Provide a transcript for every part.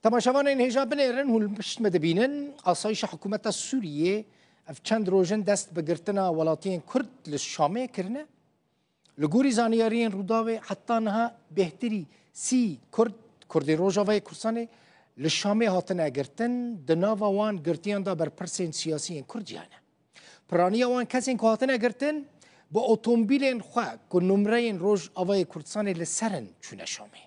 تماشاوان این هجا بنیرن هول پشت مدبینن آسایش حکومت سوریه اف چند روزن دست بگرتنا ولاتین کرد للشامه کرنه لگوری زانیارین روداوی حتی نها بهتری سی کردی روجاوی کرسانه للشامه هاتنا گرتن دناوا وان گرتیان دا بر پرسین سیاسیین کردیانه پرانیا وان کسین که هاتنا گرتن با اتومبیلین خواه که نمرین روج آوای کردستان لسرن چونه شامه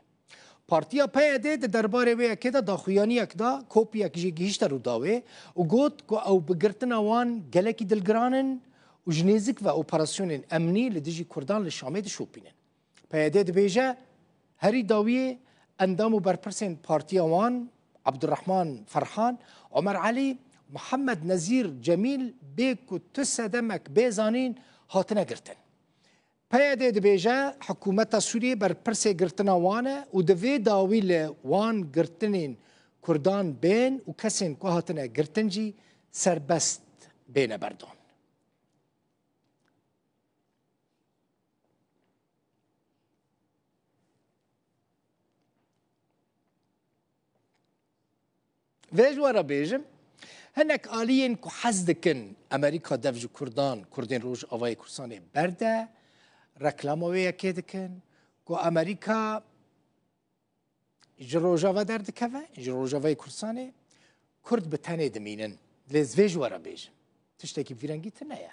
پارتیا پیاده درباره وی کدا داخویانی اکدا کوپی اکجی گیشت رو داوه و گوت کو او بگرتن وان گلکی دلگرانن و جنیزک و اپراسیون امنی لدیجی کردان لشامه شوپینن پیاده بیجا هری داویه اندامو برپرسین پارتیا وان عبدالرحمن فرحان عمر علي محمد نزیر جمیل بیکو تسدمک بیزانین هاتنه گرتن پیاده دبیجه حکومت سوریه بر پرسه گرتنا وانه و دوی داوی لوان گرتنین کردان بین و کسین که هاتنه گرتنجی سربست بین بردان. ویجوارا بیجم هنک آلیین که حزدکن امریکا دفج کردان کردین روش آوای کرسانه برده رکلاموی یکی دکن که امریکا جروجاوا درد کفه جروجاوای کرسانه کرد بتنه دمینن لزویج ورا بیجم تشتکی فیرنگی تنایا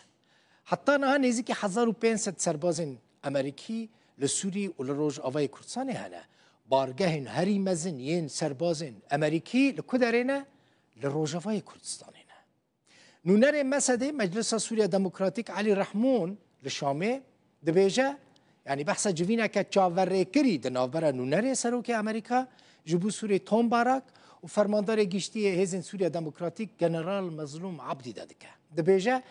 حتی نه نیزی که 1500 سربازن امریکی لسوری و لروج آوای کرسانه هنه بارگهن هری مزن ین سربازن امریکی لکدرینه لروجاوای کردستانه نونر مسده مجلس سوریا دموکراتیک علی رحمون لشامه دبیجه یعنی بحث جوینا که چاوره کری دنابرا نونر سروک امریکا جبو سوری توم باراک و فرماندار گشتی هزین سوریا دموکراتیک جنرال مظلوم عبدی دادکه دبیجه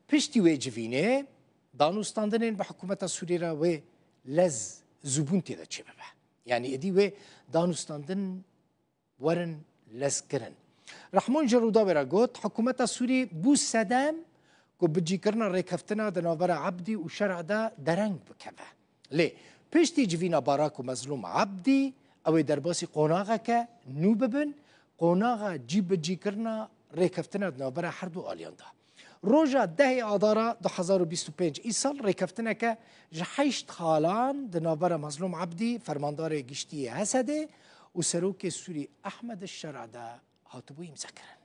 پشتی و جوینه دانوستاندنین به حکومت سوری را و لز زبون تیده چه ببه یعنی ادی و دانوستاندن ورن لز کرن رحمون جرودا برا گوت حکومت سوری بو سدام کو بجی کرنا ریکفتنا دناور عبدی و شرع دا درنگ بکبه لی پشتی جوینا باراک و مظلوم عبدی او درباسی قوناغا که نو ببن قوناغا جی کرنا ریکفتنا دناور هر دو آلیان دا روژا ده آدارا 2025 ای سال ریکفتنا که جحیشت خالان دناور مظلوم عبدی فرماندار گشتی حسده و سروک سوری احمد الشرع دا هاتبوی مذكرا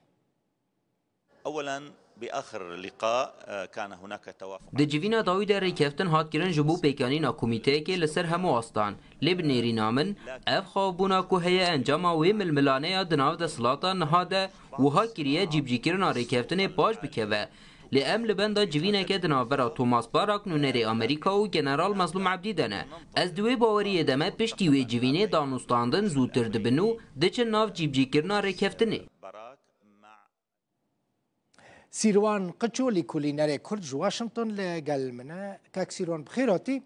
اولا باخر لقاء كان هناك توافق دجوینا داوود ریکفتن هات کرن جبو پیکانینا کمیته که لسر همو آستان لبنیری نامن اف خوابونا که هیا انجام ویم الملانه دناو دا سلاطا نهاده و ها کریه جیب کرنا ریکفتن باش بکوه لام لبندا جوینا که دناورا توماس باراک نونری امریکا و جنرال مظلوم عبدی دنه از دوی باوری دمه پشتی و جوینه دانوستاندن زودتر دبنو دچ ناو جیب کرنا ریکفتنه سیروان قچولی کولینر کرد واشنطن لقال منا كاك سیروان بخيراتي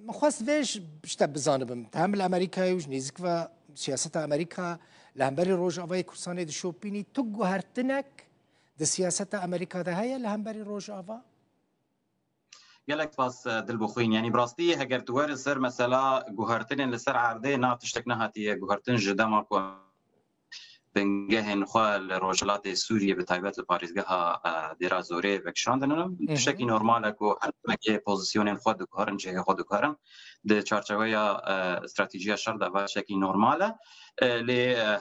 مخواست ویش بشتا بزانبم تعمل امریکا وش نزیک و سیاست امریکا لهمبری روج آوای کرسانه دشوپینی تو گوهرتنک د سیاست امریکا ده هيا لهمبری روج آوا قالك باس دل بخوين يعني براستي هجر توار سر مثلا جوهرتين لسر عرضه ناتشتك نهاتي جوهرتين جدام بنجهن خوال روجلات سوريا بتايبات لباريزجها ديرا زوري بكشاندن بشكل نورمال اكو مكي بوزيشنين خود كارن جه خود كارن د چارچوبيا استراتيجيه شرطه بشكل نورمال ل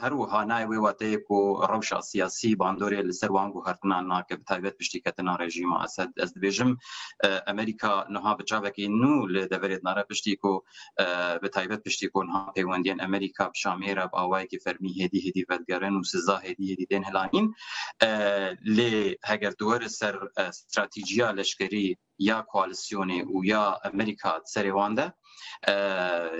هروها ناي ويواتي كو روشه سياسي باندوري لسروان جوهرتنا ناك بتايبات بشتيكتنا رژيم اسد از بيجم امريكا نها بجابكي نو لدفريت ناره بشتيكو بتايبات بشتيكو نها بيوندين امريكا بشاميره باواي كي فرمي هدي ودگرن و سزا هدی دین هلانین لی هگر دور سر استراتیجیا لشکری یا کوالسیونی و یا امریکا سریوانده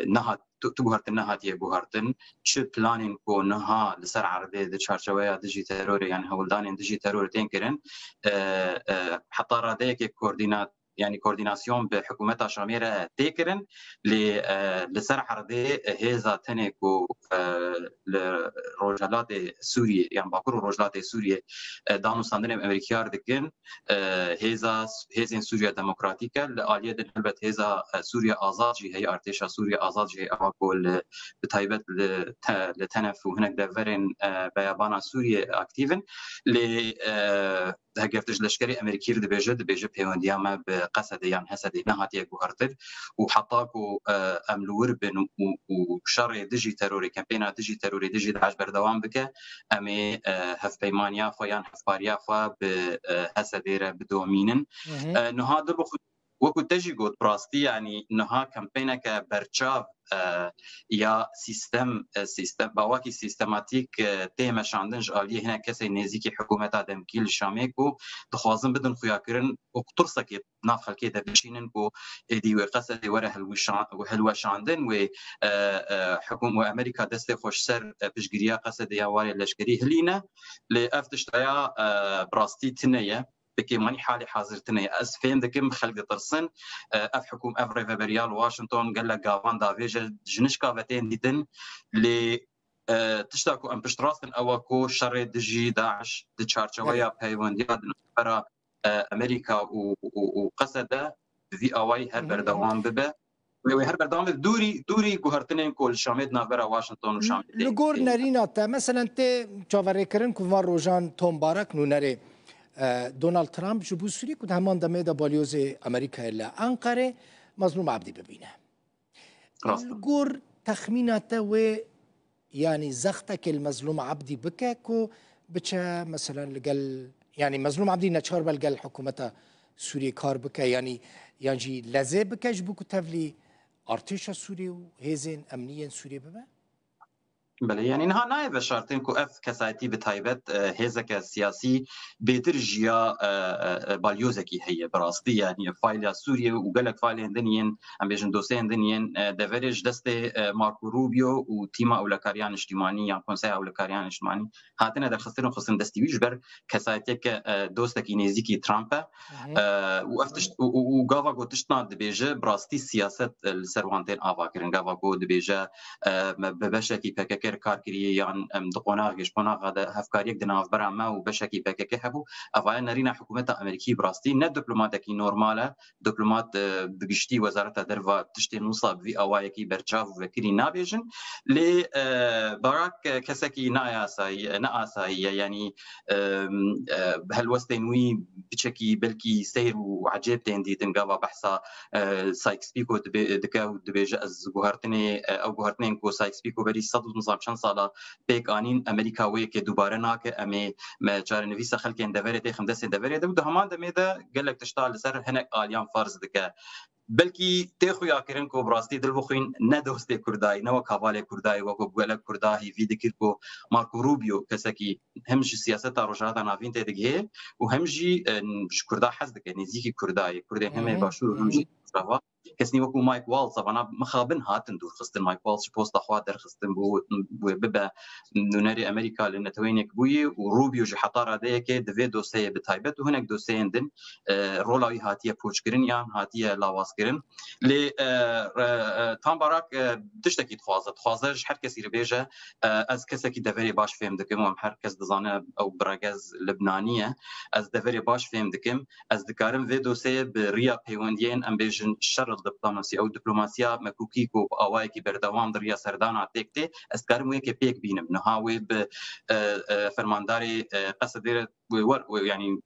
نها تو گوهرتن نهاتیه گوهرتن چه پلانین کو نها لسر عرضه د چارچوبه دیجی ترور یعنی هولدان دیجی ترور تین کرن حتی راده که کوردینات يعني كورديناسيون بحكومات شاميره تيكرن لسر عرضه هذا تنكو روجلات سوریه یان باکور روجلات سوریه دانوستاندن امریکار دکن هیزن سوریه دموکراتیکه لآلیه البته هیزا سوریه آزاد جی هی ارتشا سوریه آزاد جی اواکل بتایبت لتنف و هناك دفرن بیابان سوریه اکتیون ل هەگەفتش لەشکری ئەمریکی دەبێژە پەیوەندیامە بە قەسەدەیان هەسەدەی نەهاتیە گوهرتر و حەتاک و ئەملور بن و شەڕێ دژی تەرۆری کەمپێنا دژی تەرۆری دژی داعش بەردەوام بکە ئەمێ هەفپەیمانیا خۆیان هەفپاریا خوا بە هەسەدێرە بدۆمینن نها دەبخ وەکو تەژی گوت ڕاستی ینی نها کەمپێنەکە بەرچاو یا سیستم باواکی سیستماتیک تێمەشاندن ji aliyê hinek kesê nêzîkî hikûmeta demkî li Şamê ku dixwazin bidin xuyakirin û qursekê nav xelkê de bişînin ku êdî wê qesedê were hilweşandin wê hikûm û Amerîka destê xweş ser piştgiriya qesedê ya warê leşkerî hilîne lê ev tiştaya bi rastî tune ye بكيماني حالي حاضرتني از فهم دكم خلق ترسن اف حكوم اف ريفريال واشنطن قال لك غافان دافيجا جنشكا فتين ديتن ل تشتاكو ام بشتراستن اوكو شر دجي داعش دشارچويا بيونديا برا امريكا وقصده في اواي هر بردوام ببه وهر بردوام دوري گوهرتنين كل شامد نافرا واشنطن وشامد لگور نرينا تا مثلا ت چاورکرن کو روزان توم بارک نونره دونالد ترامپ جبو سوری کد همان دمه دا بالیوز امریکا الا انقره مظلوم عبدی ببینه الگور تخمینات و يعني زختك المظلوم عبدي بكاكو بچا مثلا لقال يعني مظلوم عبدي نشار بالقال حكومة سوريا كار بكا يعني جي لازم بكا جبو كتافلي ارتشا سوريا وهيزين امنيا سوريا بما بله يعني نها نايف شرطين كو اف كسايتي بتايبت هيزك سياسي بيتر جيا باليوزكي هي براستي يعني فايل سوريا وقالك فايل دنيين ام بيجن دوسين دنيين دفرج دست ماركو روبيو وتيما اولكاريان اجتماعي يعني كونسي اولكاريان اجتماعي هاتنا در خصن دستي ويجبر كسايتك دوستك نيزيكي ترامب وافتش وغافا غوتشنا دبيجه براستي سياسه السروانتين افاكرن غافا غو دبيجه ببشكي بكك کارکری یان دقوناغ گشپوناغ ده هفکاریک دناف برامه و بشکی بککه هبو افای نرینا حکومت امریکی براستی نه دیپلماتیکی نورماله دیپلمات بگشتی وزارت دروا تشتی نوصاب وی اوایکی برچاو وکری نابیجن لی باراک کسکی ناسایی یعنی هالوستنوی بچکی بلکی سیر و عجیب تندیدن گاوا بحثا سایکس پیکو دکاو دبیج از گوهرتنی او گوهرتنین کو سایکس پیکو بری صد چند ساله پیک آنین امریکا وی که دوباره ناکه امی چار نویس خلک اندوره خم دست اندوره ده و همان دمی ده گلک تشتال سر هنک آلیان فرض دکه بلکی تخو یا کرن کو براستی دل بخوین نه دوست کردای نه وکاله کردای و کو گلک کردای وی دکر کو مارکو روبیو کسکی همش سیاست روجات نافین تدگه و همجی کردا حز دکه نزیکی کردای همه باشور همجی روا کسی وکو مایک والز انا مخابن هاتن دور خستن مایک والز پست اخوا در خستن بو ببا نونري امريكا لنتوينك بوي وروبيو جي حطاره ديك دفي دوسيه بتايبت وهناك دوسيه عندن رولاوي هاتيه بوشكرين يان هاتيه لاواسكرين لي تام باراك تشتكي تخوازج هر كسي ربيجه از كسكي دفري باش فهم دكم وهم هر كس دزانه او براغاز لبنانيه از دفري باش فهم دكم از دكارم في دوسيه بريا بيوندين ام بيجن شر الدبلوماسي او دبلوماسيا مكوكيكو اوايكي بردوام دريا سردانا تكتي اسكارم ويك بيك بينم نهاوي بفرمانداري قصدير يعني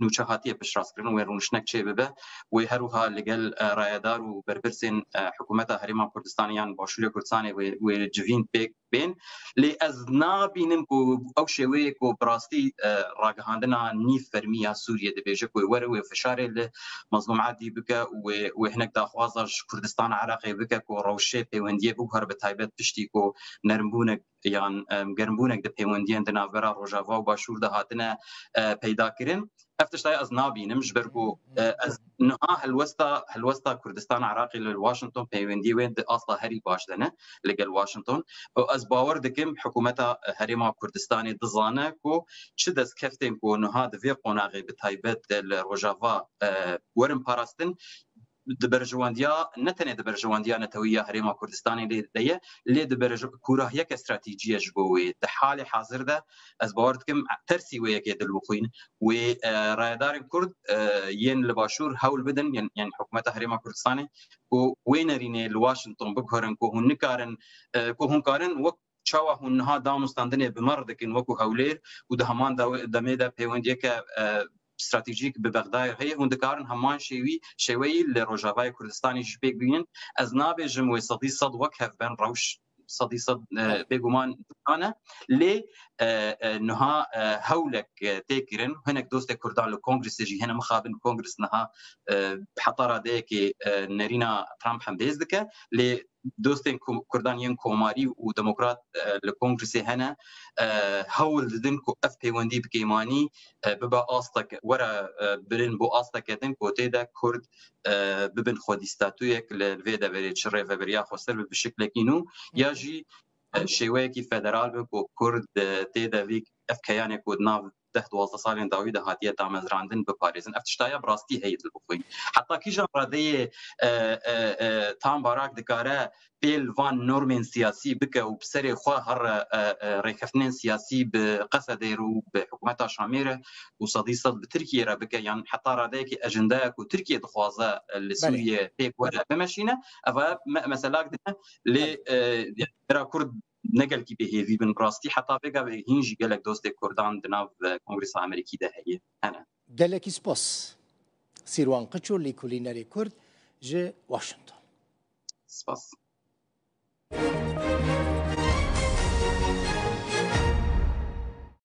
نوچهاتیه پشراس کردن و رونشنک چه ببه و هروها لگل رایدار و برپرسین حکومت هریما کردستانیان باشوری کردستانی و جوین پیک بین لی از نابینم کو او شوی کو براستی راگهاندنا نیف فرمیا سوریه دبیجه کو ور و فشار مظلوم عادی بک و هناك داخوازج کردستان عراقی بک کو روشه پیوندیه بو هر بتایبت پشتی کو نرمبونک یان گرمبونک د پیوندیان د ناورا روجاوا و باشور ده هاتنه پیدا کردن افتشتاي از نابينم جبركو از نها هلوستا كردستان عراقي لواشنطن بيوندي وين اصلا هري باش لنا لقال واشنطن از باور دكم حكومتها هريما كردستاني دزانه كو تشدس كفتين كو نها دفي قناغي بتايبت الروجافا ورم باراستن دبرجواندیا نتنه دبرجواندیا نتویه هرما کردستانی لیه لی دبرج کوراهیه که استراتژیه جبوی ده حال حاضر ده از باورد کم ترسی ویه که دل بخوین و رایدار کرد ین لباشور حول بدن یعنی حکومت هرما کردستانی و وینرینه لواشنطن بکارن که هن کارن وقت چاوه هنها دانستاندنه بمردکن وکو هولیر و ده همان دمیده پیوندیه که استراتژیک به بغداد هي هندکارن همان شوی لروجاوای کردستانی شپیک بین از نابجم و صدی صد وکف بین روش صدی صد بگمان انا لی نها هولك تاكرن هناك دوست كردان لو كونغرس جي هنا مخابن كونغرس نها حطارة ديك نرينا ترامب هم بيزدك ل دوستين كردانيين كوماري وديمقراط الكونغرس هنا هول ددنكو اف بي وندي بكيماني ببا استك ورا برين بو استك دن كوتيدا كرد ببن خودي ستاتويك لفيدا بري تشريفا بريا خسر بشكل كينو ياجي شويكي فدرال بكو كرد تيدا فيك اف كيانك ودناف تحت وسط صالين داويدا هاتيه تامزراندن بباريزن افتشتايا براستي هي البخوين حتى كي جان رادي تام باراك دكاره بيل فان نورمين سياسي بك وبسري خو هر ريخفنين سياسي بقصدير وبحكومه شاميره وصديصه بتركيا ربك يعني حتى راديك اجنداك وتركيا دخوازه لسوريا بيك ولا بمشينا افا مثلا ل كرد نقل كي بهيفي بن براستي حتى بقى هينجي قالك دوست كردان دناف كونغرس امريكي ده هي انا قالك سبوس سيروان قچو لكوليناري كرد ج واشنطن سباس